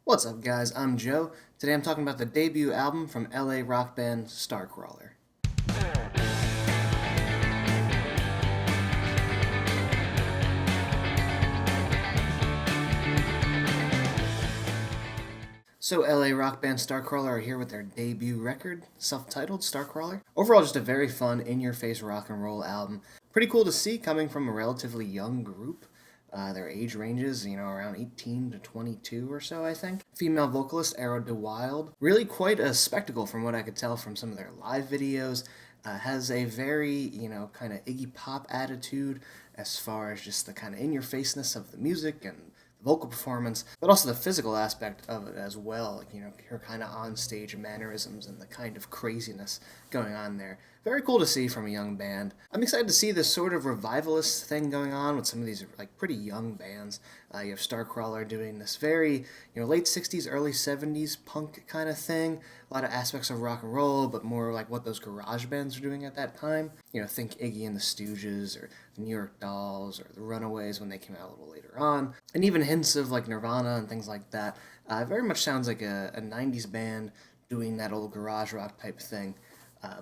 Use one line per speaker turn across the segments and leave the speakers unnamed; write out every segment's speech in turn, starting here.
What's up, guys? I'm Joe. Today I'm talking about the debut album from LA rock band Starcrawler. So, LA rock band Starcrawler are here with their debut record, self-titled Starcrawler. Overall, just a very fun, in-your-face rock and roll album. Pretty cool to see coming from a relatively young group. Their age ranges, around 18 to 22 or so, I think. Female vocalist Era DeWild. Really quite a spectacle from what I could tell from some of their live videos. Has a very, kind of Iggy Pop attitude as far as just the kind of in-your-faceness of the music and vocal performance, but also the physical aspect of it as well. Like, her kind of on-stage mannerisms and the kind of craziness going on there. Very cool to see from a young band. I'm excited to see this sort of revivalist thing going on with some of these like pretty young bands. You have Starcrawler doing this very, late 60s, early 70s punk kind of thing. A lot of aspects of rock and roll, but more like what those garage bands were doing at that time. Think Iggy and the Stooges, or the New York Dolls, or the Runaways when they came out a little later on. And even hints of like Nirvana and things like that. It very much sounds like a 90s band doing that old garage rock type thing.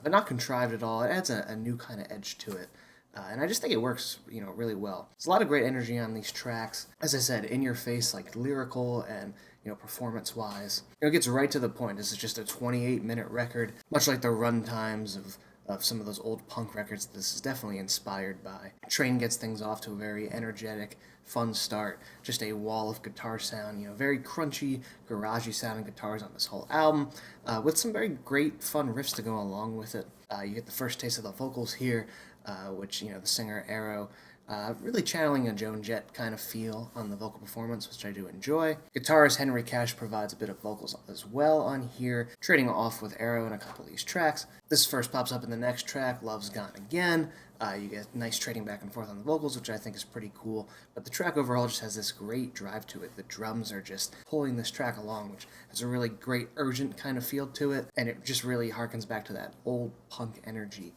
But not contrived at all. It adds a new kind of edge to it. And I just think it works, really well. There's a lot of great energy on these tracks. As I said, in your face, like lyrical and, performance-wise. It gets right to the point. This is just a 28-minute record, much like the run times of some of those old punk records this is definitely inspired by. Train gets things off to a very energetic, fun start. Just a wall of guitar sound, very crunchy, garagey sounding guitars on this whole album, with some very great, fun riffs to go along with it. You get the first taste of the vocals here, which, the singer Arrow, really channeling a Joan Jett kind of feel on the vocal performance, which I do enjoy. Guitarist Henry Cash provides a bit of vocals as well on here, trading off with Arrow in a couple of these tracks. This first pops up in the next track, Love's Gone Again. You get nice trading back and forth on the vocals, which I think is pretty cool. But the track overall just has this great drive to it. The drums are just pulling this track along, which has a really great, urgent kind of feel to it. And it just really harkens back to that old punk energy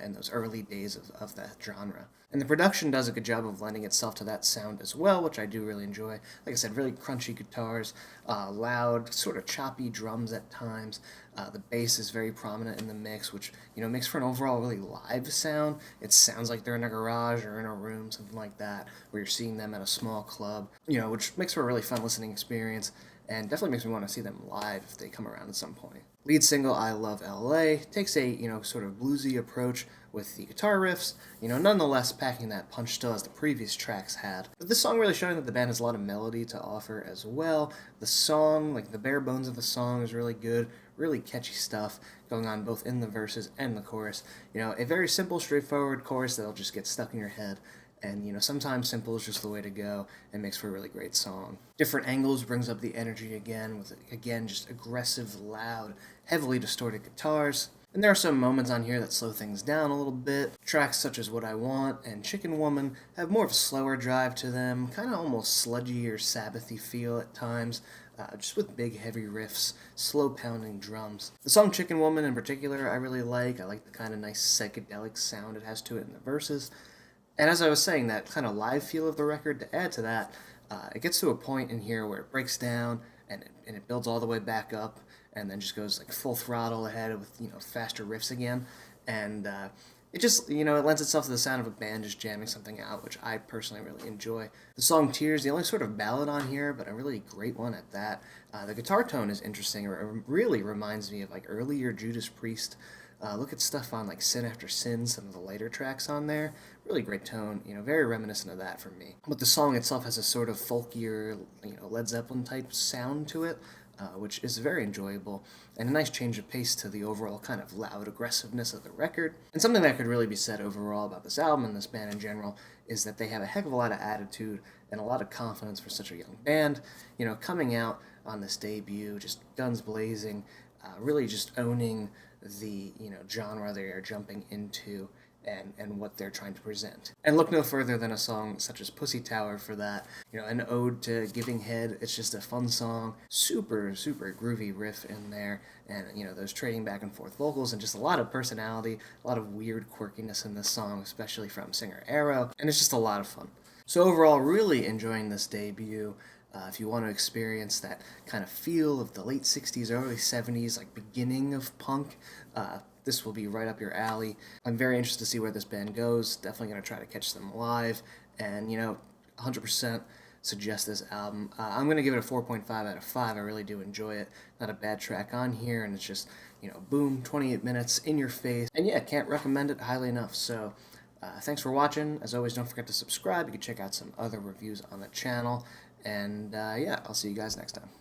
in those early days of that genre. And the production does a good job of lending itself to that sound as well, which I do really enjoy. Like I said, really crunchy guitars, loud, sort of choppy drums at times. The bass is very prominent in the mix, which, makes for an overall really live sound. It sounds like they're in a garage or in a room, something like that, where you're seeing them at a small club, which makes for a really fun listening experience. And definitely makes me want to see them live if they come around at some point. Lead single, I Love LA, takes a, sort of bluesy approach with the guitar riffs, nonetheless packing that punch still as the previous tracks had. But this song really showing that the band has a lot of melody to offer as well. The song, like the bare bones of the song is really good, really catchy stuff going on both in the verses and the chorus. A very simple, straightforward chorus that'll just get stuck in your head. And, sometimes simple is just the way to go and makes for a really great song. Different Angles brings up the energy again with, again, just aggressive, loud, heavily distorted guitars. And there are some moments on here that slow things down a little bit. Tracks such as What I Want and Chicken Woman have more of a slower drive to them, kind of almost sludgy or Sabbathy feel at times, just with big heavy riffs, slow pounding drums. The song Chicken Woman in particular I really like. I like the kind of nice psychedelic sound it has to it in the verses. And as I was saying, that kind of live feel of the record, to add to that, it gets to a point in here where it breaks down and it builds all the way back up and then just goes like full throttle ahead with, faster riffs again. And it just, it lends itself to the sound of a band just jamming something out, which I personally really enjoy. The song Tears, the only sort of ballad on here, but a really great one at that. The guitar tone is interesting. It really reminds me of like earlier Judas Priest. Look at stuff on like Sin After Sin, some of the later tracks on there. Really great tone, very reminiscent of that for me. But the song itself has a sort of folkier, Led Zeppelin type sound to it, which is very enjoyable, and a nice change of pace to the overall kind of loud aggressiveness of the record. And something that could really be said overall about this album and this band in general is that they have a heck of a lot of attitude and a lot of confidence for such a young band. Coming out on this debut, just guns blazing, really just owning the genre they are jumping into and what they're trying to present. And look no further than a song such as Pussy Tower for that. An ode to giving head. It's just a fun song, super, super groovy riff in there, and, those trading back and forth vocals, and just a lot of personality, a lot of weird quirkiness in this song, especially from singer Arrow, and it's just a lot of fun. So overall, really enjoying this debut. If you want to experience that kind of feel of the late 60s, early 70s, like beginning of punk, this will be right up your alley. I'm very interested to see where this band goes. Definitely going to try to catch them live. And, 100% suggest this album. I'm going to give it a 4.5 out of 5. I really do enjoy it. Not a bad track on here, and it's just, boom, 28 minutes in your face. And yeah, can't recommend it highly enough. So thanks for watching. As always, don't forget to subscribe. You can check out some other reviews on the channel. And yeah, I'll see you guys next time.